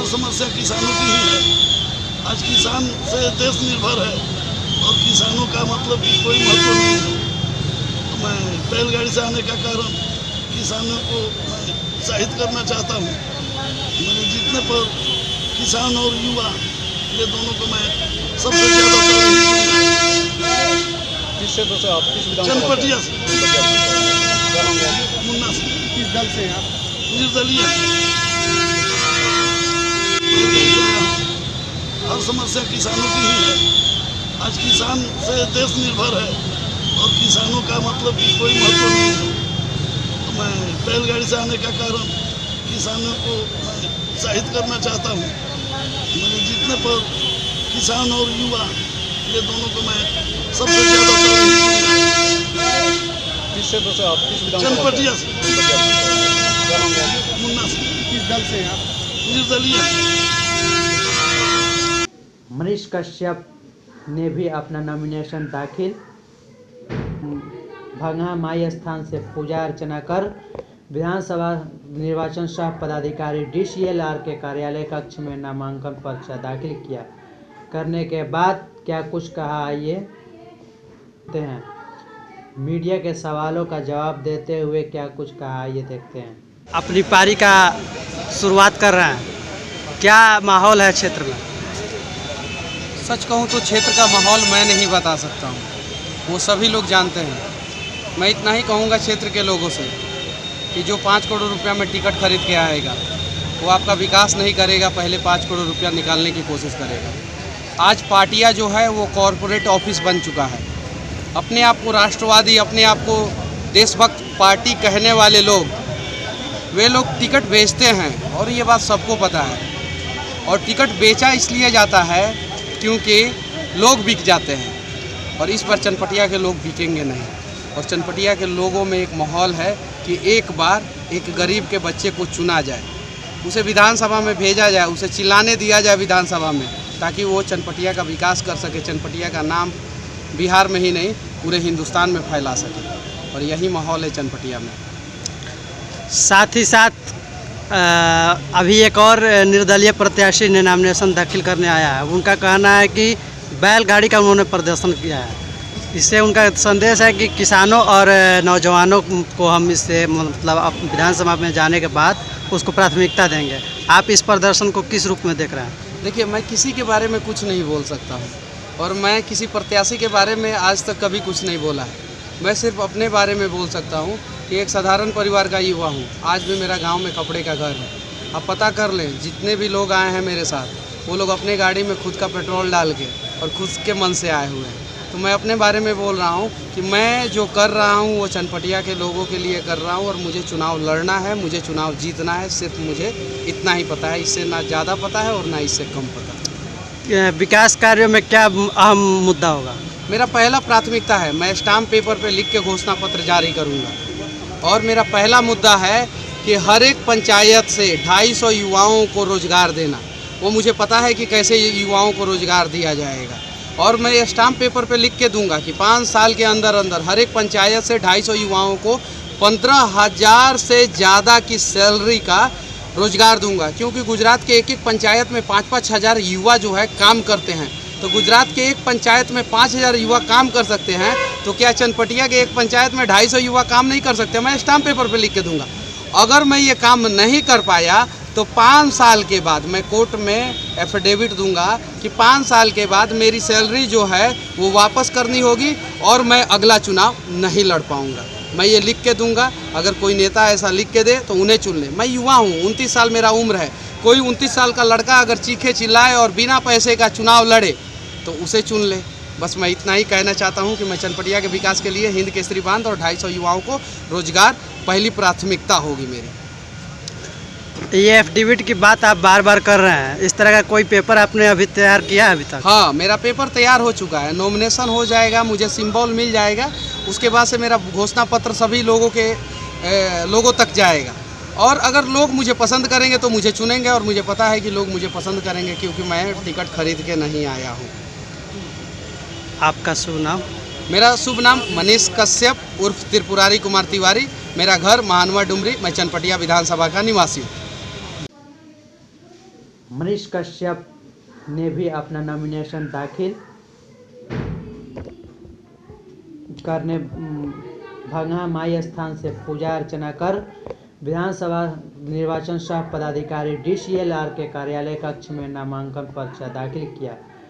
हर समस्या किसानों की ही है। आज किसान से देश निर्भर है और किसानों का मतलब कि कोई महत्व नहीं है। तो मैं बैलगाड़ी से आने का कारण किसानों को मैं उत्साहित करना चाहता हूँ। मेरे जीतने पर किसान और युवा ये दोनों को मैं सबसे ज़्यादा तरजीह दूंगा। किस क्षेत्र से आप किस विधानसभा चनपटिया से क्या नाम है आपका? मुन्ना से किस दल से हैं आप? निर्दलीय हर समस्या किसानों की ही है। आज किसान से देश निर्भर है और किसानों का मतलब कि कोई महत्व नहीं है। तो मैं बैलगाड़ी से आने का कारण किसानों को मैं उत्साहित करना चाहता हूँ। मेरे जीतने पर किसान और युवा ये दोनों को मैं सबसे ज़्यादा तरजीह दूंगा। किस क्षेत्र से आप किस विधानसभा चनपटिया से क्या नाम है आपका? मुन्ना से किस दल से हैं आप? निर्दलीय मनीष कश्यप ने भी अपना नॉमिनेशन दाखिल भगहा माई स्थान से पूजा अर्चना कर विधानसभा निर्वाचन सह पदाधिकारी DCLR के कार्यालय कक्ष में नामांकन पर्चा दाखिल किया। करने के बाद क्या कुछ कहा, आइए देखते हैं। मीडिया के सवालों का जवाब देते हुए क्या कुछ कहा, आइए देखते हैं। अपनी पारी का शुरुआत कर रहे हैं, क्या माहौल है क्षेत्र में? सच कहूँ तो क्षेत्र का माहौल मैं नहीं बता सकता हूँ, वो सभी लोग जानते हैं। मैं इतना ही कहूँगा क्षेत्र के लोगों से कि जो 5 करोड़ रुपया में टिकट खरीद के आएगा वो आपका विकास नहीं करेगा, पहले 5 करोड़ रुपया निकालने की कोशिश करेगा। आज पार्टियाँ जो है वो कॉरपोरेट ऑफिस बन चुका है। अपने आप को राष्ट्रवादी, अपने आप को देशभक्त पार्टी कहने वाले लोग, वे लोग टिकट बेचते हैं और ये बात सबको पता है। और टिकट बेचा इसलिए जाता है क्योंकि लोग बिक जाते हैं और इस बार चनपटिया के लोग बिकेंगे नहीं। और चनपटिया के लोगों में एक माहौल है कि एक बार एक गरीब के बच्चे को चुना जाए, उसे विधानसभा में भेजा जाए, उसे चिल्लाने दिया जाए विधानसभा में, ताकि वो चनपटिया का विकास कर सके, चनपटिया का नाम बिहार में ही नहीं पूरे हिंदुस्तान में फैला सके। और यही माहौल है चनपटिया में। साथ ही साथ अभी एक और निर्दलीय प्रत्याशी ने नामिनेशन दाखिल करने आया है। उनका कहना है कि बैलगाड़ी का उन्होंने प्रदर्शन किया है। इससे उनका संदेश है कि किसानों और नौजवानों को हम इससे मतलब विधानसभा में जाने के बाद उसको प्राथमिकता देंगे। आप इस प्रदर्शन को किस रूप में देख रहे हैं? देखिए, मैं किसी के बारे में कुछ नहीं बोल सकता हूँ और मैं किसी प्रत्याशी के बारे में आज तक कभी कुछ नहीं बोला है। मैं सिर्फ अपने बारे में बोल सकता हूँ कि एक साधारण परिवार का युवा हूँ। आज भी मेरा गांव में कपड़े का घर है। आप पता कर लें, जितने भी लोग आए हैं मेरे साथ, वो लोग अपने गाड़ी में खुद का पेट्रोल डाल के और खुद के मन से आए हुए हैं। तो मैं अपने बारे में बोल रहा हूँ कि मैं जो कर रहा हूँ वो चनपटिया के लोगों के लिए कर रहा हूँ और मुझे चुनाव लड़ना है, मुझे चुनाव जीतना है। सिर्फ मुझे इतना ही पता है, इससे ना ज़्यादा पता है और ना इससे कम पता है। विकास कार्यों में क्या अहम मुद्दा होगा? मेरा पहला प्राथमिकता है, मैं स्टाम्प पेपर पे लिख के घोषणा पत्र जारी करूँगा। और मेरा पहला मुद्दा है कि हर एक पंचायत से 250 युवाओं को रोज़गार देना। वो मुझे पता है कि कैसे युवाओं को रोज़गार दिया जाएगा। और मैं ये स्टाम्प पेपर पे लिख के दूंगा कि 5 साल के अंदर अंदर हर एक पंचायत से 250 युवाओं को 15,000 से ज़्यादा की सैलरी का रोज़गार दूंगा। क्योंकि गुजरात के एक एक पंचायत में 5-5 हज़ार युवा जो है काम करते हैं। तो गुजरात के एक पंचायत में 5,000 युवा काम कर सकते हैं, तो क्या चनपटिया के एक पंचायत में 250 युवा काम नहीं कर सकते? मैं स्टाम्प पेपर पे लिख के दूंगा। अगर मैं ये काम नहीं कर पाया तो 5 साल के बाद मैं कोर्ट में एफिडेविट दूंगा कि 5 साल के बाद मेरी सैलरी जो है वो वापस करनी होगी और मैं अगला चुनाव नहीं लड़ पाऊंगा। मैं ये लिख के दूंगा। अगर कोई नेता ऐसा लिख के दे तो उन्हें चुन ले। मैं युवा हूँ, 29 साल मेरा उम्र है। कोई 29 साल का लड़का अगर चीखे चिल्लाए और बिना पैसे का चुनाव लड़े तो उसे चुन ले। बस मैं इतना ही कहना चाहता हूँ कि मैं चनपटिया के विकास के लिए हिंद केसरी बांध और 250 युवाओं को रोजगार पहली प्राथमिकता होगी मेरी। ये एफिडेविट की बात आप बार बार कर रहे हैं, इस तरह का कोई पेपर आपने अभी तैयार किया है अभी तक? हाँ, मेरा पेपर तैयार हो चुका है, नॉमिनेशन हो जाएगा, मुझे सिंबल मिल जाएगा। उसके बाद से मेरा घोषणा पत्र सभी लोगों तक जाएगा। और अगर लोग मुझे पसंद करेंगे तो मुझे चुनेंगे और मुझे पता है कि लोग मुझे पसंद करेंगे क्योंकि मैं टिकट खरीद के नहीं आया हूँ। आपका शुभ नाम? मेरा शुभ नाम मनीष कश्यप उर्फ त्रिपुरारी कुमार तिवारी। मेरा घर महानवा डुमरी। मैं चनपटिया विधानसभा का निवासी हूँ। मनीष कश्यप ने भी अपना नॉमिनेशन दाखिल करने भंगा माई स्थान से पूजा अर्चना कर विधानसभा निर्वाचन सह पदाधिकारी DCLR के कार्यालय कक्ष में नामांकन पर्चा दाखिल किया।